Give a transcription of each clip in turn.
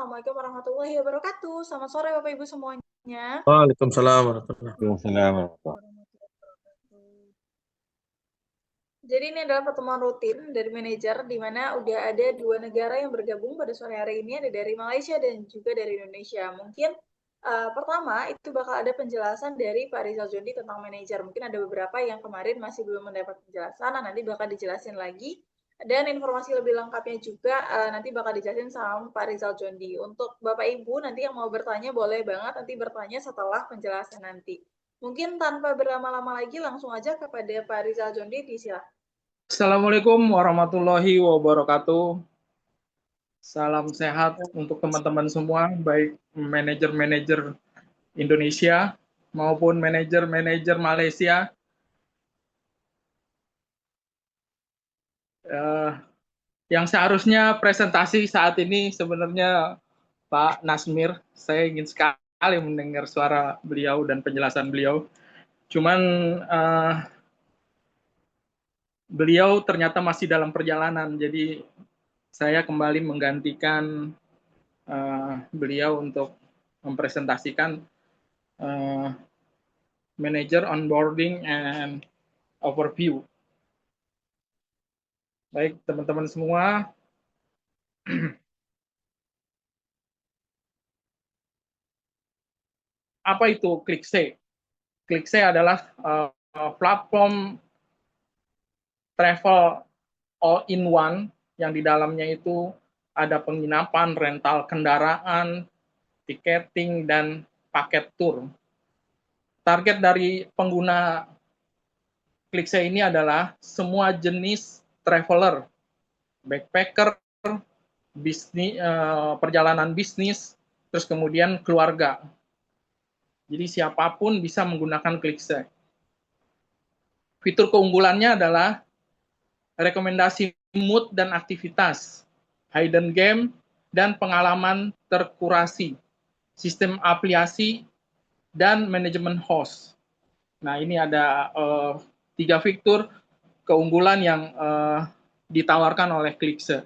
Assalamualaikum warahmatullahi wabarakatuh. Selamat sore Bapak Ibu semuanya. Waalaikumsalam warahmatullahi Waalaikumsalam warahmatullahi. Jadi ini adalah pertemuan rutin dari manajer di mana udah ada 2 negara yang bergabung pada sore hari ini, ada dari Malaysia dan juga dari Indonesia. Mungkin pertama itu bakal ada penjelasan dari Pak Rizal Jondi tentang manajer. Mungkin ada beberapa yang kemarin masih belum mendapat penjelasan, nah nanti bakal dijelasin lagi. Dan informasi lebih lengkapnya juga nanti bakal dijelasin sama Pak Rizal Jondi. Untuk Bapak Ibu nanti yang mau bertanya boleh banget nanti bertanya setelah penjelasan nanti. Mungkin tanpa berlama-lama lagi langsung aja kepada Pak Rizal Jondi, disilakan. Assalamualaikum warahmatullahi wabarakatuh. Salam sehat untuk teman-teman semua, baik manajer-manajer Indonesia maupun manajer-manajer Malaysia. Yang seharusnya presentasi saat ini sebenarnya Pak Nasmir. Saya ingin sekali mendengar suara beliau dan penjelasan beliau. Cuman beliau ternyata masih dalam perjalanan, jadi saya kembali menggantikan beliau untuk mempresentasikan manager onboarding and overview. Baik teman-teman semua, apa itu ClickSay? ClickSay adalah platform travel all-in-one yang di dalamnya itu ada penginapan, rental kendaraan, tiketing, dan paket tour. Target dari pengguna ClickSay ini adalah semua jenis traveler, backpacker, bisnis, perjalanan bisnis, terus kemudian keluarga. Jadi siapapun bisa menggunakan ClickSay. Fitur keunggulannya adalah rekomendasi mood dan aktivitas, hidden game, dan pengalaman terkurasi, sistem aplikasi, dan manajemen host. Nah, ini ada 3 fitur keunggulan yang ditawarkan oleh ClickSay.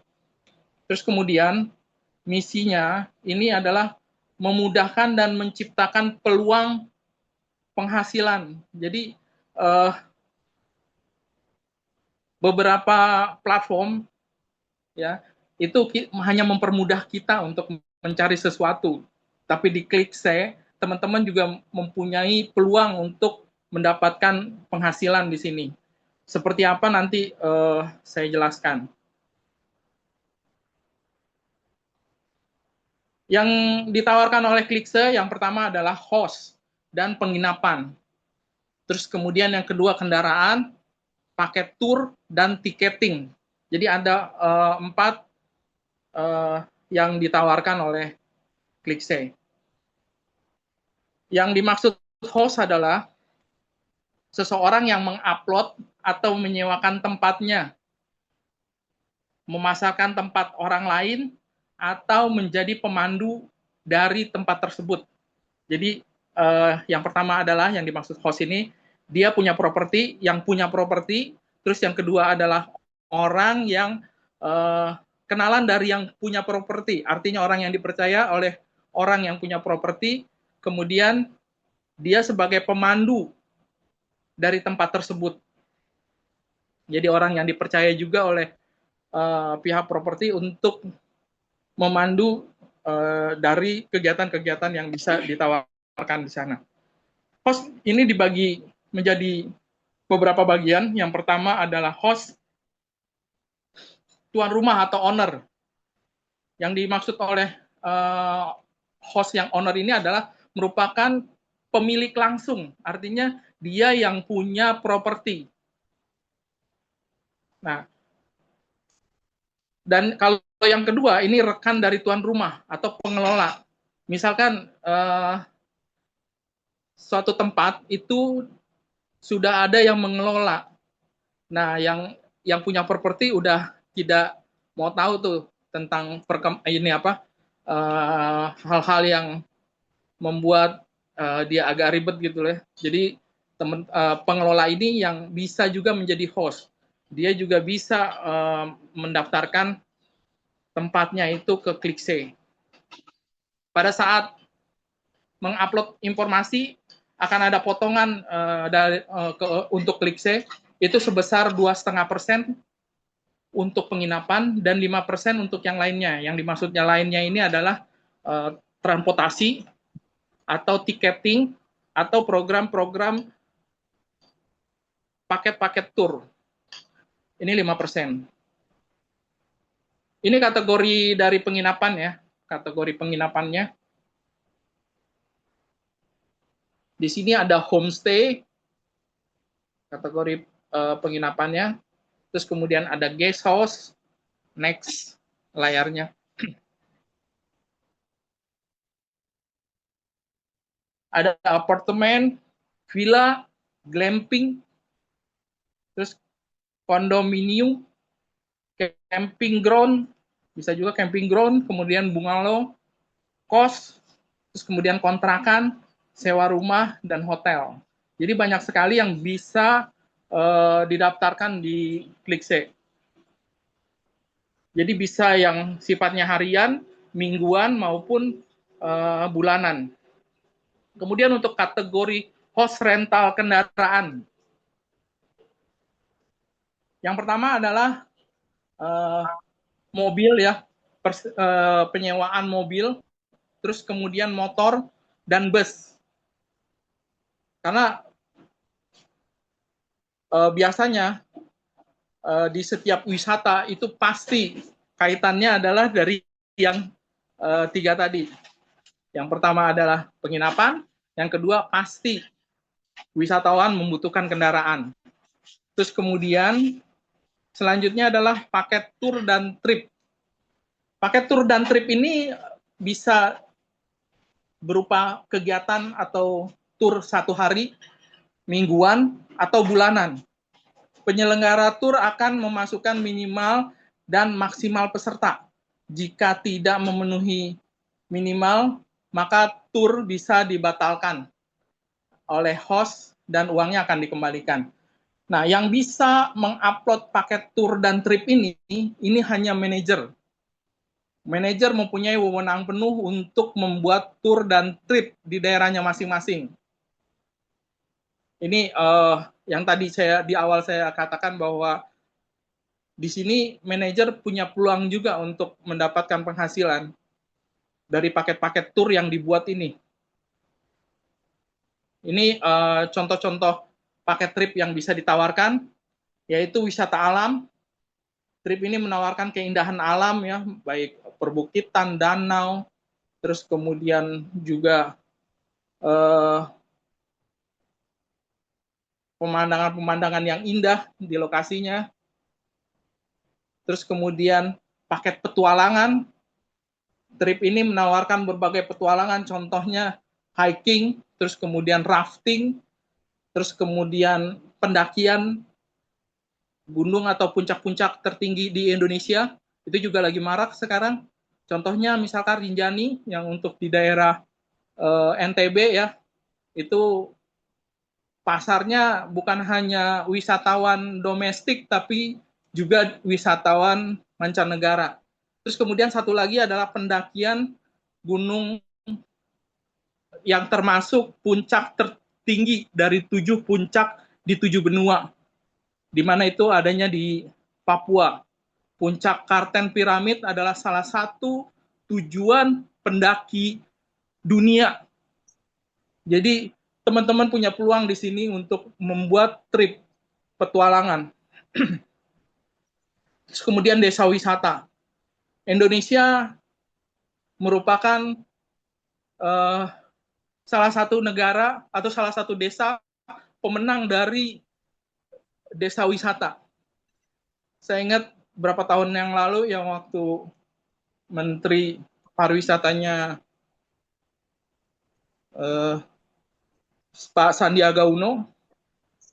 Terus kemudian misinya ini adalah memudahkan dan menciptakan peluang penghasilan. Jadi beberapa platform ya itu hanya mempermudah kita untuk mencari sesuatu, tapi di ClickSay teman-teman juga mempunyai peluang untuk mendapatkan penghasilan di sini. Seperti apa nanti saya jelaskan. Yang ditawarkan oleh ClickSay yang pertama adalah host dan penginapan. Terus kemudian yang kedua kendaraan, paket tour, dan tiketing. Jadi ada 4 yang ditawarkan oleh ClickSay. Yang dimaksud host adalah seseorang yang mengupload atau menyewakan tempatnya, memasarkan tempat orang lain, atau menjadi pemandu dari tempat tersebut. Jadi yang pertama adalah yang dimaksud host ini, dia punya properti, yang punya properti, terus yang kedua adalah orang yang kenalan dari yang punya properti, artinya orang yang dipercaya oleh orang yang punya properti, kemudian dia sebagai pemandu dari tempat tersebut. Jadi orang yang dipercaya juga oleh pihak properti untuk memandu dari kegiatan-kegiatan yang bisa ditawarkan di sana. Host ini dibagi menjadi beberapa bagian. Yang pertama adalah host, tuan rumah atau owner. Yang dimaksud oleh host yang owner ini adalah merupakan pemilik langsung, artinya dia yang punya properti. Nah, dan kalau yang kedua ini rekan dari tuan rumah atau pengelola. Misalkan suatu tempat itu sudah ada yang mengelola. Nah, yang punya properti udah tidak mau tahu tuh tentang hal-hal yang membuat dia agak ribet gitu ya. Jadi pengelola ini yang bisa juga menjadi host. Dia juga bisa mendaftarkan tempatnya itu ke ClickSay. pada saat mengupload informasi akan ada potongan untuk Klikse itu sebesar 2,5% untuk penginapan dan 5% untuk yang lainnya. Yang dimaksudnya lainnya ini adalah transportasi atau tiketing atau program-program paket-paket tour. Ini 5%. Ini kategori dari penginapan ya, kategori penginapannya. Di sini ada homestay, kategori penginapannya. Terus kemudian ada guest house, next layarnya. Ada apartemen, villa, glamping, terus kondominium, camping ground, bisa juga camping ground, kemudian bungalow, kos, terus kemudian kontrakan, sewa rumah, dan hotel. Jadi banyak sekali yang bisa didaftarkan di Klikse. Jadi bisa yang sifatnya harian, mingguan, maupun bulanan. Kemudian untuk kategori host rental kendaraan. Yang pertama adalah mobil ya, penyewaan mobil, terus kemudian motor dan bus. Karena biasanya di setiap wisata itu pasti kaitannya adalah dari yang 3 tadi. Yang pertama adalah penginapan, yang kedua pasti wisatawan membutuhkan kendaraan. Terus kemudian selanjutnya adalah paket tour dan trip. Paket tour dan trip ini bisa berupa kegiatan atau tour 1 hari, mingguan, atau bulanan. Penyelenggara tour akan memasukkan minimal dan maksimal peserta. Jika tidak memenuhi minimal, maka tour bisa dibatalkan oleh host dan uangnya akan dikembalikan. Nah, yang bisa mengupload paket tour dan trip ini hanya manajer. Manajer mempunyai wewenang penuh untuk membuat tour dan trip di daerahnya masing-masing. Ini yang tadi di awal saya katakan bahwa di sini manajer punya peluang juga untuk mendapatkan penghasilan dari paket-paket tour yang dibuat ini. Ini contoh-contoh paket trip yang bisa ditawarkan, yaitu wisata alam. Trip ini menawarkan keindahan alam ya, baik perbukitan, danau, terus kemudian juga pemandangan-pemandangan yang indah di lokasinya. Terus kemudian paket petualangan. Trip ini menawarkan berbagai petualangan, contohnya hiking, terus kemudian rafting, terus kemudian pendakian gunung atau puncak-puncak tertinggi di Indonesia. Itu juga lagi marak sekarang. Contohnya misalkan Rinjani yang untuk di daerah NTB ya, itu pasarnya bukan hanya wisatawan domestik tapi juga wisatawan mancanegara. Terus kemudian satu lagi adalah pendakian gunung yang termasuk puncak tertinggi dari 7 puncak di 7 benua, di mana itu adanya di Papua. Puncak Karten Piramid adalah salah satu tujuan pendaki dunia. Jadi teman-teman punya peluang di sini untuk membuat trip petualangan. Terus kemudian desa wisata. Indonesia merupakan salah satu negara atau salah satu desa pemenang dari desa wisata. Saya ingat berapa tahun yang lalu yang waktu Menteri Pariwisatanya Pak Sandiaga Uno,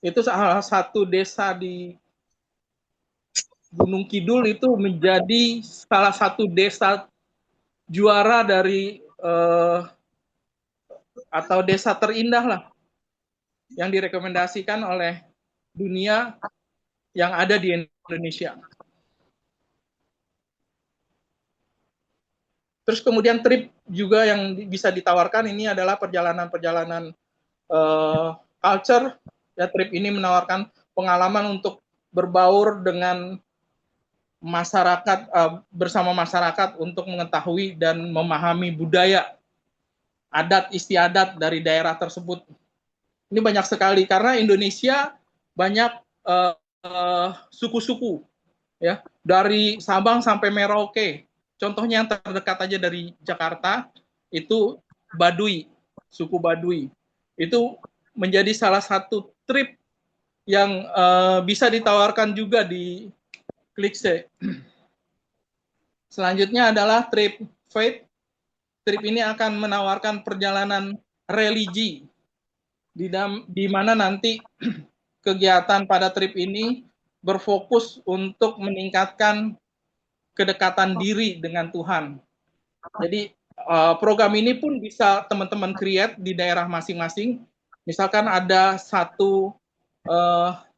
itu salah satu desa di Gunung Kidul itu menjadi salah satu desa juara dari atau desa terindah lah yang direkomendasikan oleh dunia yang ada di Indonesia. Terus kemudian trip juga yang bisa ditawarkan ini adalah perjalanan-perjalanan culture. Ya, trip ini menawarkan pengalaman untuk berbaur dengan masyarakat, bersama masyarakat untuk mengetahui dan memahami budaya, adat istiadat dari daerah tersebut. Ini banyak sekali karena Indonesia banyak suku-suku, ya, dari Sabang sampai Merauke. Contohnya yang terdekat aja dari Jakarta itu Baduy, suku Baduy. Itu menjadi salah satu trip yang bisa ditawarkan juga di Klikse. Selanjutnya adalah trip faith. Trip ini akan menawarkan perjalanan religi, di mana nanti kegiatan pada trip ini berfokus untuk meningkatkan kedekatan diri dengan Tuhan. Jadi program ini pun bisa teman-teman create di daerah masing-masing. Misalkan ada satu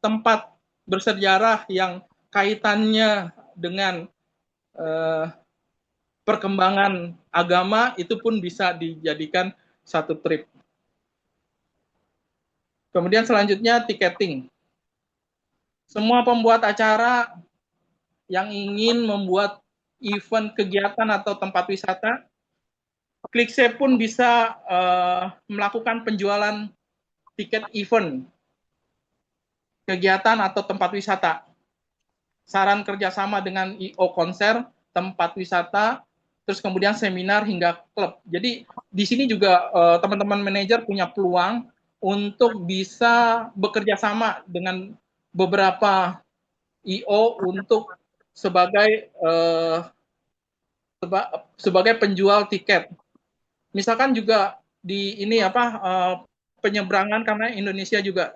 tempat bersejarah yang kaitannya dengan perkembangan agama, itu pun bisa dijadikan satu trip. Kemudian selanjutnya tiketing. Semua pembuat acara yang ingin membuat event kegiatan atau tempat wisata, Klikse pun bisa melakukan penjualan tiket event, kegiatan atau tempat wisata. Saran kerjasama dengan I.O. konser, tempat wisata, terus kemudian seminar hingga klub. Jadi di sini juga teman-teman manajer punya peluang untuk bisa bekerja sama dengan beberapa I.O. untuk sebagai penjual tiket. Misalkan juga di ini penyeberangan, karena Indonesia juga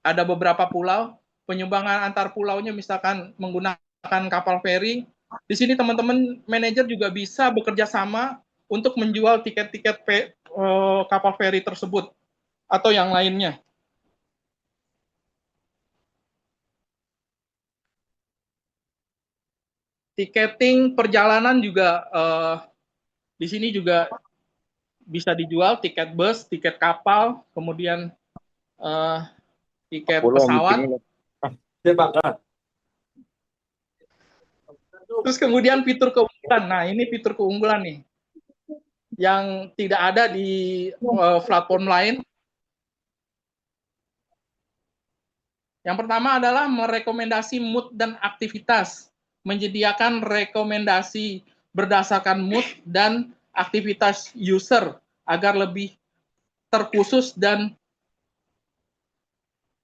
ada beberapa pulau, penyeberangan antar pulaunya misalkan menggunakan kapal feri. Di sini teman-teman manajer juga bisa bekerja sama untuk menjual tiket-tiket kapal feri tersebut atau yang lainnya. Tiketing perjalanan juga di sini juga bisa dijual, tiket bus, tiket kapal, kemudian tiket pesawat. Terus kemudian fitur keunggulan. Nah, ini fitur keunggulan nih yang tidak ada di platform lain. Yang pertama adalah merekomendasi mood dan aktivitas, menyediakan rekomendasi berdasarkan mood dan aktivitas user agar lebih terkhusus dan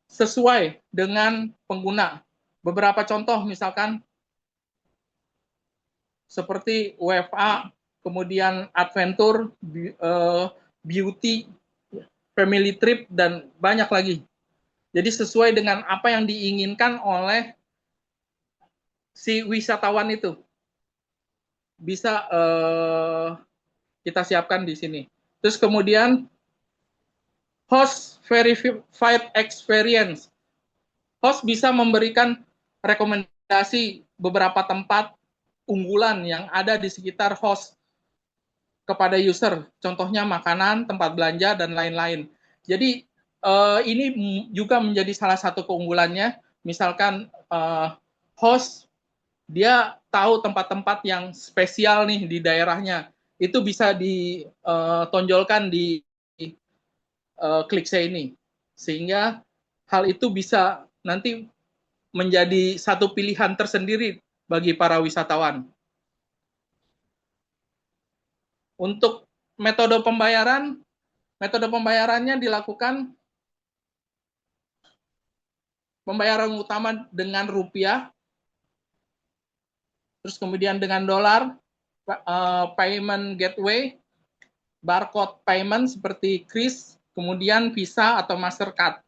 sesuai dengan pengguna. Beberapa contoh misalkan seperti WFA, kemudian adventure, beauty, family trip, dan banyak lagi. Jadi sesuai dengan apa yang diinginkan oleh si wisatawan itu. Bisa kita siapkan di sini. Terus kemudian host verified experience. Host bisa memberikan rekomendasi beberapa tempat unggulan yang ada di sekitar host kepada user. Contohnya makanan, tempat belanja, dan lain-lain. Jadi ini juga menjadi salah satu keunggulannya. Misalkan host dia tahu tempat-tempat yang spesial nih di daerahnya, itu bisa ditonjolkan di Klikse ini, sehingga hal itu bisa nanti menjadi satu pilihan tersendiri bagi para wisatawan. Untuk metode pembayarannya dilakukan pembayaran utama dengan rupiah, terus kemudian dengan dolar, payment gateway, barcode payment seperti Kris, kemudian Visa atau Mastercard.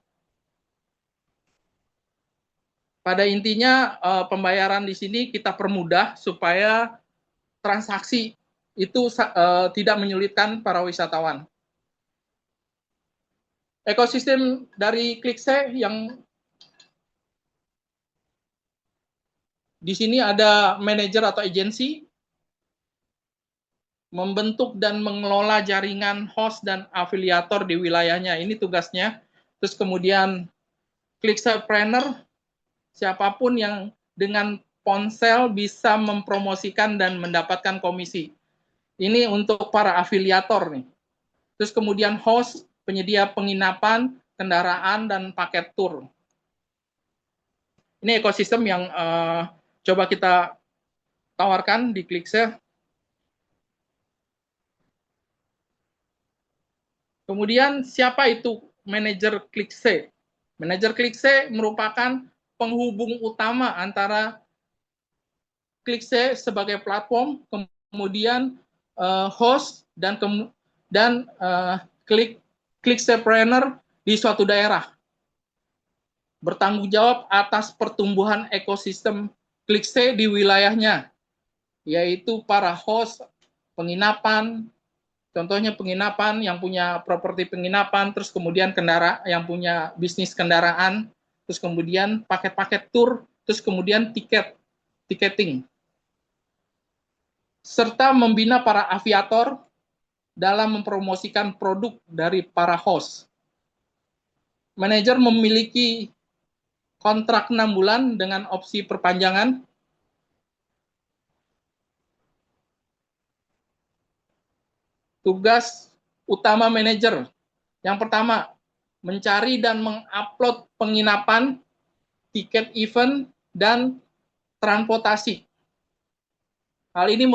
Pada intinya pembayaran di sini kita permudah supaya transaksi itu tidak menyulitkan para wisatawan. Ekosistem dari Klikse yang di sini ada manajer atau agensi, membentuk dan mengelola jaringan host dan afiliator di wilayahnya. Ini tugasnya. Terus kemudian Clickserpreneur, siapapun yang dengan ponsel bisa mempromosikan dan mendapatkan komisi. Ini untuk para afiliator nih. Terus kemudian host, penyedia penginapan, kendaraan, dan paket tour. Ini ekosistem yang coba kita tawarkan di Clickse. Kemudian siapa itu manajer Clickse? Manajer Clickse merupakan penghubung utama antara Clickse sebagai platform, kemudian host dan Clickserpreneur di suatu daerah. Bertanggung jawab atas pertumbuhan ekosistem Clickse di wilayahnya, yaitu para host, penginapan, contohnya penginapan yang punya properti penginapan, terus kemudian kendaraan yang punya bisnis kendaraan, terus kemudian paket-paket tour, terus kemudian tiketing, serta membina para aviator dalam mempromosikan produk dari para host. Manajer memiliki kontrak 6 bulan dengan opsi perpanjangan. Tugas utama manajer, yang pertama, mencari dan mengupload penginapan, tiket event, dan transportasi. Hal ini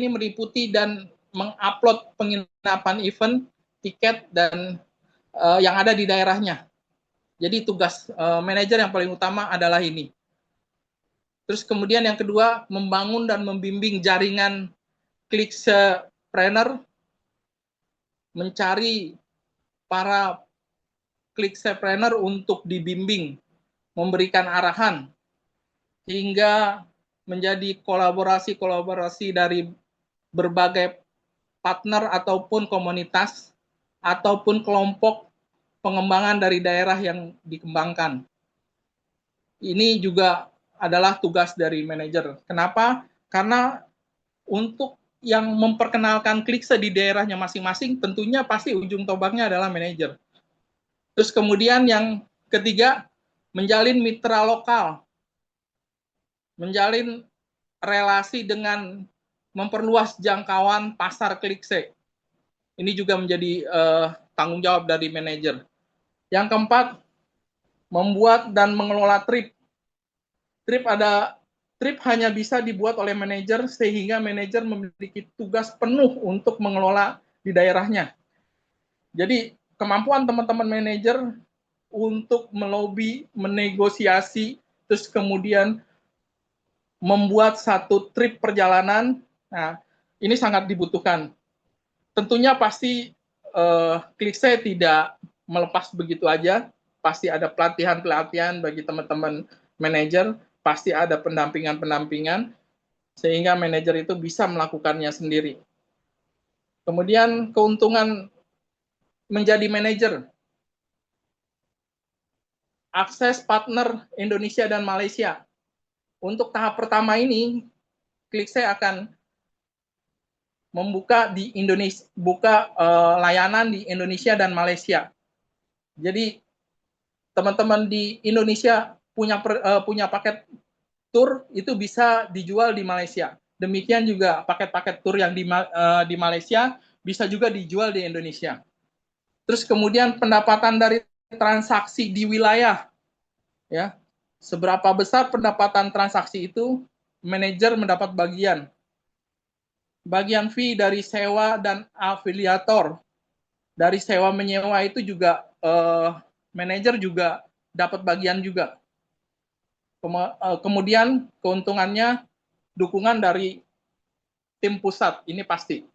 meliputi dan mengupload penginapan event, tiket, dan yang ada di daerahnya. Jadi tugas manajer yang paling utama adalah ini. Terus kemudian yang kedua, membangun dan membimbing jaringan Clickserpreneur, mencari para Clickserpreneur untuk dibimbing, memberikan arahan, hingga menjadi kolaborasi dari berbagai partner ataupun komunitas ataupun kelompok pengembangan dari daerah yang dikembangkan. Ini juga adalah tugas dari manajer. Kenapa? Karena untuk yang memperkenalkan Clickse di daerahnya masing-masing, tentunya pasti ujung tombaknya adalah manajer. Terus kemudian yang ketiga, menjalin mitra lokal, menjalin relasi dengan memperluas jangkauan pasar Clickse. Ini juga menjadi tanggung jawab dari manajer. Yang keempat, membuat dan mengelola trip. Trip hanya bisa dibuat oleh manajer sehingga manajer memiliki tugas penuh untuk mengelola di daerahnya. Jadi kemampuan teman-teman manajer untuk melobi, menegosiasi, terus kemudian membuat satu trip perjalanan, nah ini sangat dibutuhkan. Tentunya pasti Clickse tidak melepas begitu aja, pasti ada pelatihan-pelatihan bagi teman-teman manajer, pasti ada pendampingan-pendampingan, sehingga manajer itu bisa melakukannya sendiri. Kemudian keuntungan menjadi manajer, akses partner Indonesia dan Malaysia. Untuk tahap pertama ini, Clickse akan membuka di Indonesia, layanan di Indonesia dan Malaysia. Jadi teman-teman di Indonesia punya paket tour itu bisa dijual di Malaysia. Demikian juga paket-paket tour yang di Malaysia bisa juga dijual di Indonesia. Terus kemudian pendapatan dari transaksi di wilayah, ya, seberapa besar pendapatan transaksi itu, manajer mendapat bagian fee dari sewa dan afiliator. Dari sewa menyewa itu juga manajer juga dapat bagian juga. Kemudian keuntungannya dukungan dari tim pusat, ini pasti.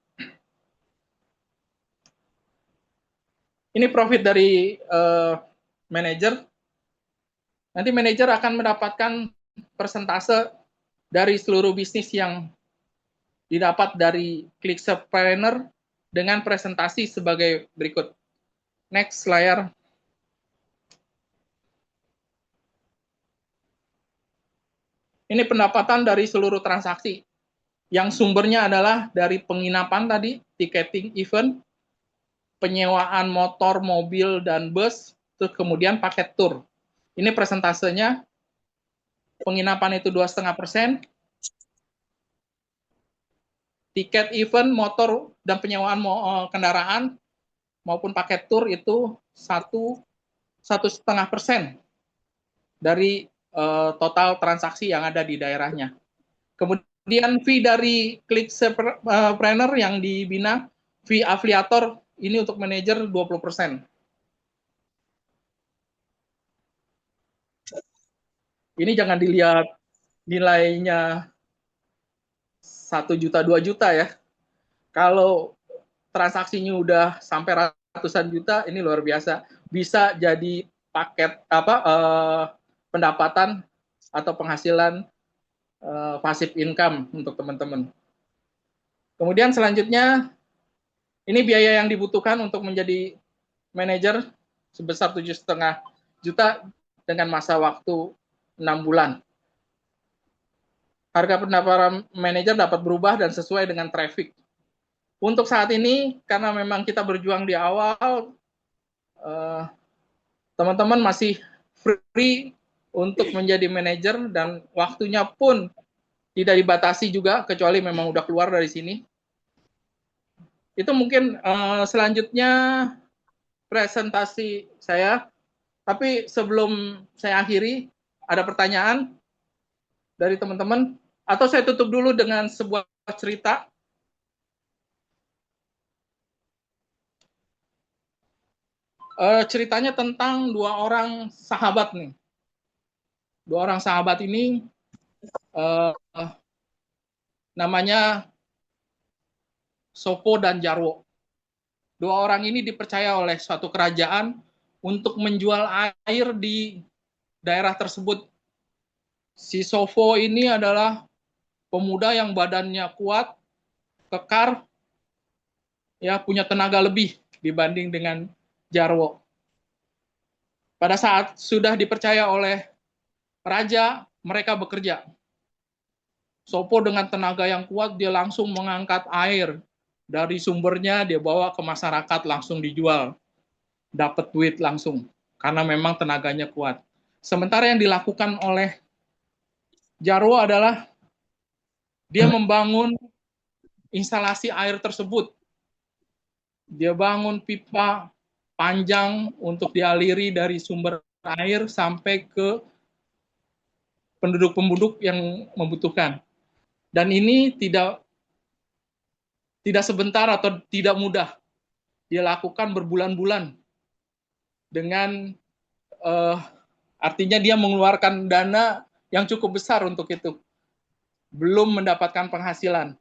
Ini profit dari manajer. Nanti manajer akan mendapatkan persentase dari seluruh bisnis yang didapat dari Clickserpreneur dengan presentasi sebagai berikut. Next layar. Ini pendapatan dari seluruh transaksi. yang sumbernya adalah dari penginapan tadi, ticketing event, penyewaan motor, mobil, dan bus, terus kemudian paket tour. Ini presentasenya, penginapan itu 2,5%, tiket event, motor, dan penyewaan kendaraan maupun paket tour itu 1,5% dari total transaksi yang ada di daerahnya. Kemudian fee dari Clickpreneur yang dibina, fee afiliator ini untuk manajer 20%. Ini jangan dilihat nilainya 1 juta 2 juta ya. Kalau transaksinya udah sampai ratusan juta, ini luar biasa. Bisa jadi paket pendapatan atau penghasilan passive income untuk teman-teman. Kemudian selanjutnya, ini biaya yang dibutuhkan untuk menjadi manajer sebesar 7,5 juta dengan masa waktu 6 bulan. Harga pendapatan manajer dapat berubah dan sesuai dengan traffic. Untuk saat ini, karena memang kita berjuang di awal, teman-teman masih free untuk menjadi manajer dan waktunya pun tidak dibatasi juga, kecuali memang udah keluar dari sini. Itu mungkin selanjutnya presentasi saya. Tapi sebelum saya akhiri, ada pertanyaan dari teman-teman? Atau saya tutup dulu dengan sebuah cerita. Ceritanya tentang dua orang sahabat nih. Dua orang sahabat ini namanya Sopo dan Jarwo. Dua orang ini dipercaya oleh suatu kerajaan untuk menjual air di daerah tersebut. Si Sopo ini adalah pemuda yang badannya kuat, kekar, ya punya tenaga lebih dibanding dengan Jarwo. Pada saat sudah dipercaya oleh raja, mereka bekerja. Sopo dengan tenaga yang kuat, dia langsung mengangkat air dari sumbernya, dia bawa ke masyarakat, langsung dijual. Dapat duit langsung, karena memang tenaganya kuat. Sementara yang dilakukan oleh Jarwo adalah dia membangun instalasi air tersebut. Dia bangun pipa panjang untuk dialiri dari sumber air sampai ke penduduk-penduduk yang membutuhkan. Dan ini tidak sebentar atau tidak mudah. Dia lakukan berbulan-bulan dengan artinya dia mengeluarkan dana yang cukup besar untuk itu. Belum mendapatkan penghasilan.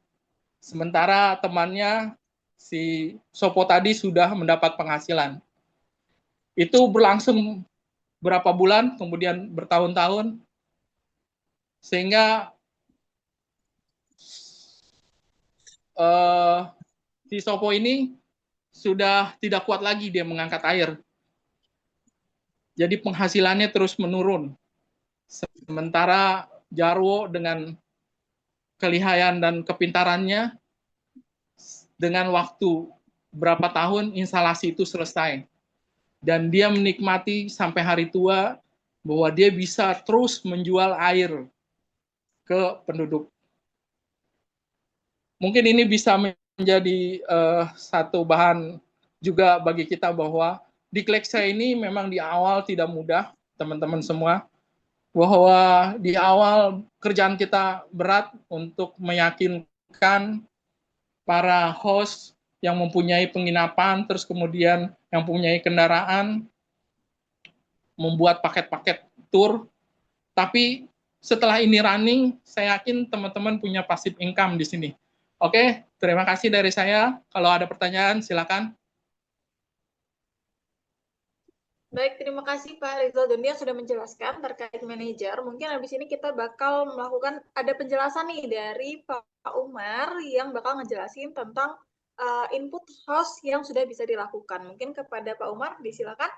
Sementara temannya si Sopo tadi sudah mendapat penghasilan. Itu berlangsung berapa bulan, kemudian bertahun-tahun, sehingga si Sopo ini sudah tidak kuat lagi dia mengangkat air. Jadi penghasilannya terus menurun. Sementara Jarwo dengan kelihayan dan kepintarannya, dengan waktu berapa tahun instalasi itu selesai. Dan dia menikmati sampai hari tua bahwa dia bisa terus menjual air ke penduduk. Mungkin ini bisa menjadi satu bahan juga bagi kita bahwa di Kleksa ini memang di awal tidak mudah, teman-teman semua. Bahwa di awal kerjaan kita berat untuk meyakinkan para host yang mempunyai penginapan, terus kemudian yang mempunyai kendaraan, membuat paket-paket tour. Tapi setelah ini running, saya yakin teman-teman punya passive income di sini. Oke, terima kasih dari saya. Kalau ada pertanyaan, silakan. Baik, terima kasih Pak Rizal Dondi yang sudah menjelaskan terkait manajer. Mungkin habis ini kita bakal melakukan, ada penjelasan nih dari Pak Umar yang bakal ngejelasin tentang input host yang sudah bisa dilakukan. Mungkin kepada Pak Umar, disilakan.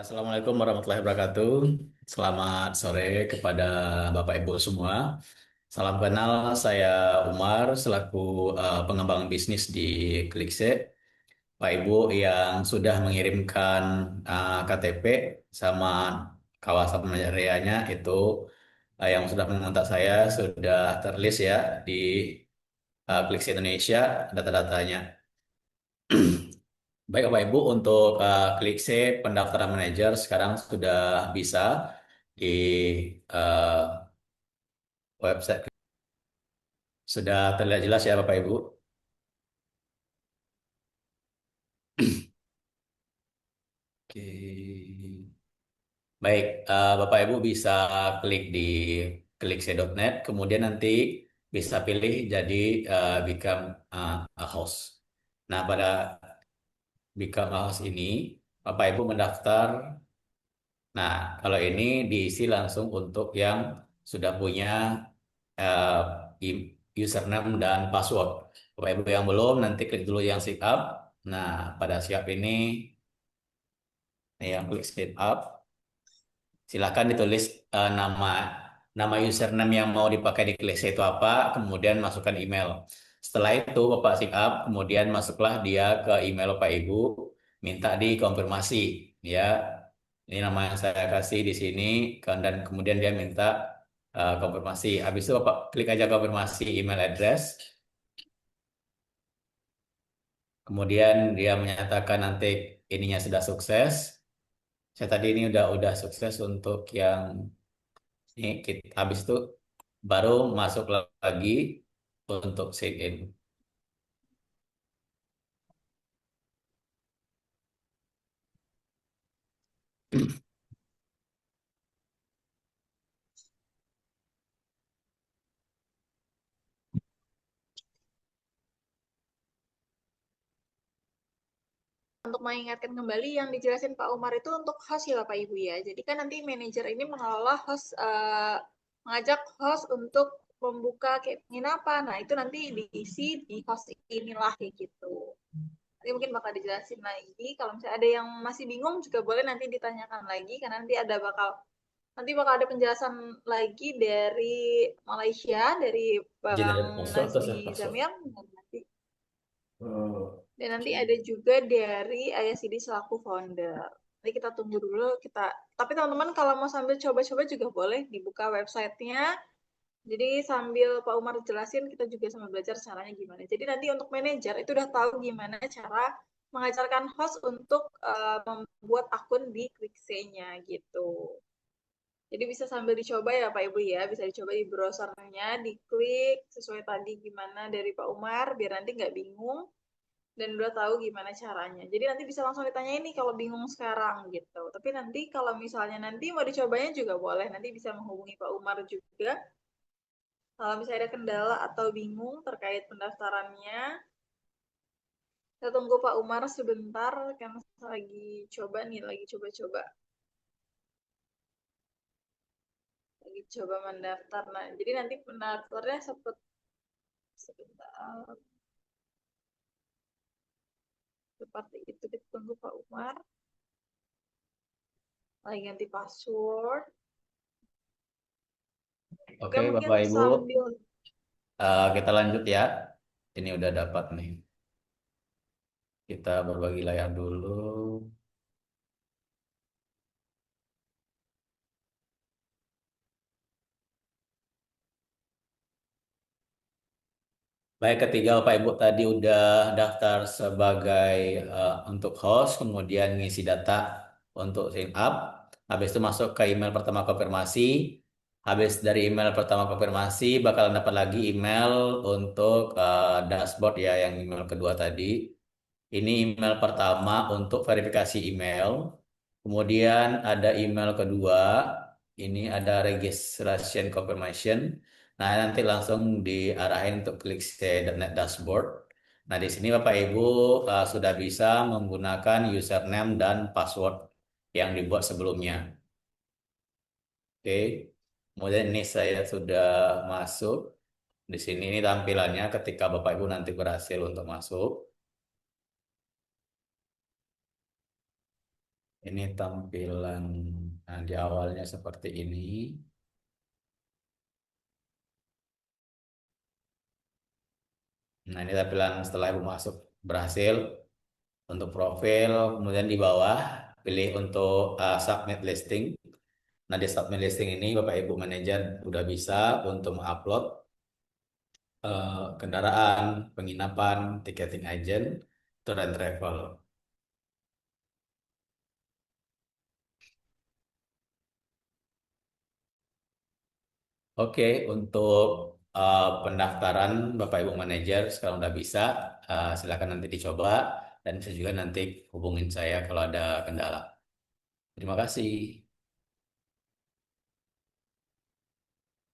Assalamualaikum warahmatullahi wabarakatuh. Selamat sore kepada Bapak Ibu semua. Salam kenal, saya Umar selaku pengembang bisnis di Klikse. Pak Ibu yang sudah mengirimkan KTP sama kawasan areanya itu yang sudah mengontak saya sudah terlist ya di Klikse Indonesia data-datanya. Baik Bapak Ibu untuk Klikse pendaftaran manajer sekarang sudah bisa di eh, website. Sudah terlihat jelas ya Bapak Ibu. Oke. Baik, Bapak Ibu bisa klik di klikse.net, kemudian nanti bisa pilih jadi become a host. Nah, pada become a host ini, Bapak Ibu mendaftar. Nah, kalau ini diisi langsung untuk yang sudah punya uh, username dan password. Bapak Ibu yang belum, nanti klik dulu yang sign up. Nah, pada siap ini, yang klik sign up. Silakan ditulis nama nama username yang mau dipakai di Klise itu apa, kemudian masukkan email. Setelah itu Bapak sign up, kemudian masuklah dia ke email Bapak Ibu, minta dikonfirmasi ya. Ini nama yang saya kasih di sini dan kemudian dia minta konfirmasi. Habis itu Bapak klik aja konfirmasi email address. Kemudian dia menyatakan nanti ininya sudah sukses. Saya tadi ini udah sukses untuk yang ini kita, habis itu baru masuk lagi untuk sign in. Untuk mengingatkan kembali yang dijelasin Pak Umar itu untuk host ya Bapak Ibu ya. Jadi kan nanti manajer ini mengelola host, mengajak host untuk membuka kayak penginapan. Nah itu nanti diisi di host inilah kayak gitu. Nanti mungkin bakal dijelasin lagi. Kalau misalnya ada yang masih bingung juga boleh nanti ditanyakan lagi karena nanti bakal ada penjelasan lagi dari Malaysia dari Generate Bang password atau set Nazmi password? Zamir dan nanti ada juga dari ISCD selaku founder. Nanti kita tunggu dulu tapi teman-teman kalau mau sambil coba-coba juga boleh dibuka websitenya. Jadi sambil Pak Umar jelasin kita juga sambil belajar caranya gimana. Jadi nanti untuk manajer itu udah tahu gimana cara mengajarkan host untuk membuat akun di Clickse-nya gitu. Jadi bisa sambil dicoba ya Pak Ibu ya, bisa dicoba di browsernya, diklik sesuai tadi gimana dari Pak Umar, biar nanti nggak bingung dan udah tahu gimana caranya. Jadi nanti bisa langsung ditanya ini kalau bingung sekarang gitu. Tapi nanti kalau misalnya nanti mau dicobanya juga boleh, nanti bisa menghubungi Pak Umar juga. Kalau misalnya ada kendala atau bingung terkait pendaftarannya, kita tunggu Pak Umar sebentar, karena lagi coba nih, lagi coba mendaftar. Nah, jadi nanti pendaftarnya sebentar. Seperti itu, kita tunggu Pak Umar. Lagi ganti password. Oke, Oke, mungkin Bapak Ibu, sambil kita lanjut ya. Ini udah dapat nih. Kita berbagi layar dulu. Baik, ketiga Bapak Ibu tadi udah daftar sebagai untuk host, kemudian ngisi data untuk sign up. Habis itu masuk ke email pertama konfirmasi. Habis dari email pertama konfirmasi, bakalan dapat lagi email untuk dashboard ya, yang email kedua tadi. Ini email pertama untuk verifikasi email. Kemudian ada email kedua, ini ada registration confirmation. Nah, nanti langsung diarahin untuk klik stay.net dashboard. Nah, di sini Bapak Ibu sudah bisa menggunakan username dan password yang dibuat sebelumnya. Oke. Kemudian ini saya sudah masuk. Di sini ini tampilannya ketika Bapak Ibu nanti berhasil untuk masuk. Ini tampilan di awalnya seperti ini. Nah, ini tampilan setelah Ibu masuk berhasil untuk profil, kemudian di bawah pilih untuk submit listing. Nah, di submit listing ini Bapak Ibu manajer udah bisa untuk mengupload kendaraan, penginapan, ticketing agent, tour and travel. Oke, untuk pendaftaran Bapak Ibu manajer sekarang udah bisa. Silakan nanti dicoba dan bisa juga nanti hubungin saya kalau ada kendala. Terima kasih.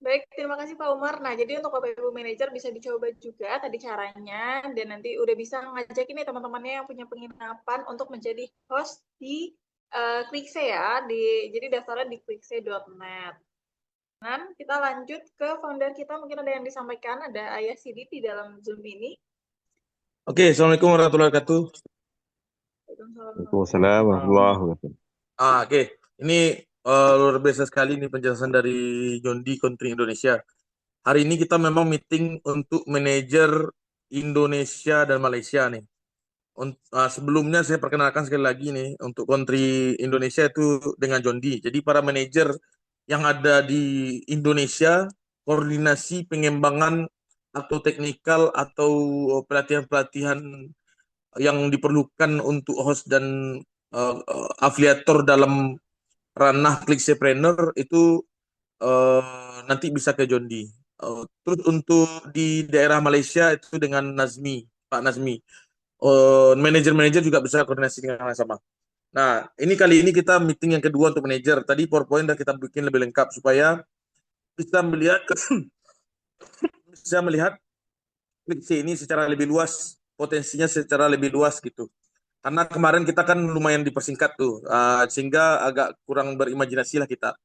Baik, terima kasih Pak Umar. Nah, jadi untuk Bapak Ibu manajer bisa dicoba juga tadi caranya, dan nanti udah bisa ngajak ini teman-temannya yang punya penginapan untuk menjadi host di Quixi ya. Jadi daftarnya di quixi.net. Dan kita lanjut ke founder kita, mungkin ada yang disampaikan, ada Ayah Sidit di dalam Zoom ini. Oke, Assalamualaikum warahmatullahi wabarakatuh. Waalaikumsalam warahmatullahi wabarakatuh. Oke. Ini luar biasa sekali nih penjelasan dari Jondi Country Indonesia. Hari ini kita memang meeting untuk manajer Indonesia dan Malaysia nih. Sebelumnya saya perkenalkan sekali lagi nih untuk Country Indonesia itu dengan Jondi. Jadi para manajer yang ada di Indonesia, koordinasi pengembangan atau teknikal atau pelatihan-pelatihan yang diperlukan untuk host dan afiliator dalam ranah Clickcepreneur itu nanti bisa ke Jondi. Terus untuk di daerah Malaysia itu dengan Nazmi, Pak Nazmi. Manajer-manajer juga bisa koordinasi dengan yang sama. Nah, kali ini kita meeting yang kedua untuk manajer. Tadi PowerPoint udah kita bikin lebih lengkap supaya bisa melihat bisa melihat Clickse ini secara lebih luas, potensinya secara lebih luas gitu. Karena kemarin kita kan lumayan dipersingkat tuh, sehingga agak kurang berimajinasi lah kita.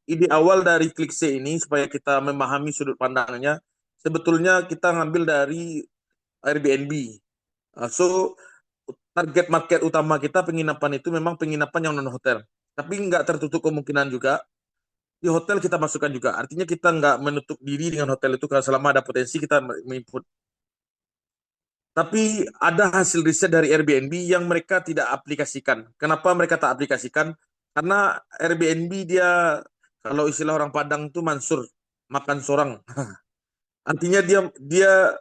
Ide awal dari Clickse ini supaya kita memahami sudut pandangnya, sebetulnya kita ngambil dari Airbnb. So, target market utama kita penginapan itu memang penginapan yang non-hotel. Tapi nggak tertutup kemungkinan juga, di hotel kita masukkan juga. Artinya kita nggak menutup diri dengan hotel itu, kalau selama ada potensi kita menginput. Tapi ada hasil riset dari Airbnb yang mereka tidak aplikasikan. Kenapa mereka tak aplikasikan? Karena Airbnb dia, kalau istilah orang Padang tuh mansur, makan sorang. Artinya dia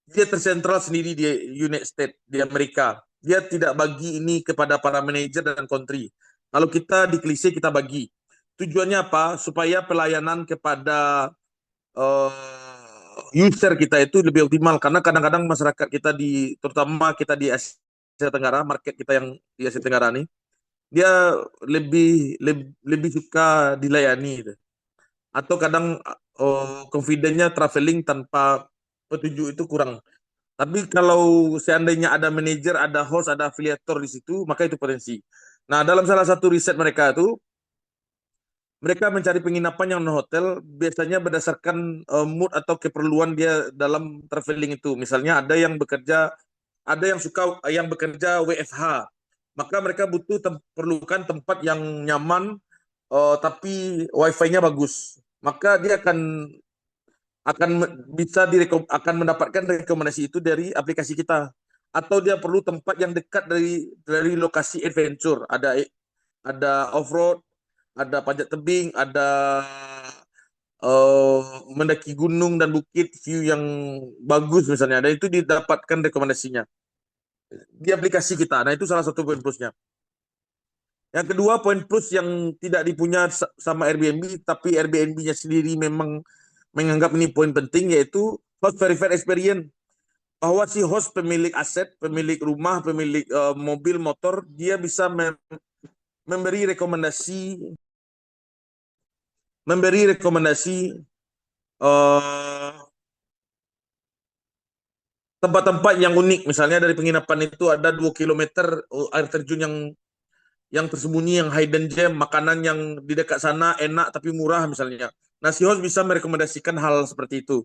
tersentral sendiri di United States, di Amerika. Dia tidak bagi ini kepada para manajer dan country. Kalau kita di Klise kita bagi. Tujuannya apa? Supaya pelayanan kepada user kita itu lebih optimal, karena kadang-kadang masyarakat kita terutama kita di Asia Tenggara, market kita yang di Asia Tenggara nih, dia lebih suka dilayani gitu. Atau kadang confidence-nya traveling tanpa petunjuk itu kurang. Tapi kalau seandainya ada manajer, ada host, ada afiliator di situ, maka itu potensi. Nah, dalam salah satu riset mereka itu, mereka mencari penginapan yang non hotel biasanya berdasarkan mood atau keperluan dia dalam traveling itu. Misalnya ada yang suka yang bekerja WFH, maka mereka perlukan tempat yang nyaman, tapi wifi-nya bagus. Maka dia akan mendapatkan rekomendasi itu dari aplikasi kita. Atau dia perlu tempat yang dekat dari lokasi adventure, ada off-road, ada panjat tebing, ada mendaki gunung dan bukit, view yang bagus misalnya. Dan itu didapatkan rekomendasinya di aplikasi kita. Nah, itu salah satu poin plusnya. Yang kedua, poin plus yang tidak dipunya sama Airbnb, tapi Airbnb-nya sendiri memang menganggap ini poin penting, yaitu host verified experience. Bahwa si host pemilik aset, pemilik rumah, pemilik mobil, motor, dia bisa memberi rekomendasi tempat-tempat yang unik. Misalnya dari penginapan itu ada 2 km air terjun yang tersembunyi, yang hidden gem, makanan yang di dekat sana enak tapi murah misalnya. Nah, si host bisa merekomendasikan hal seperti itu.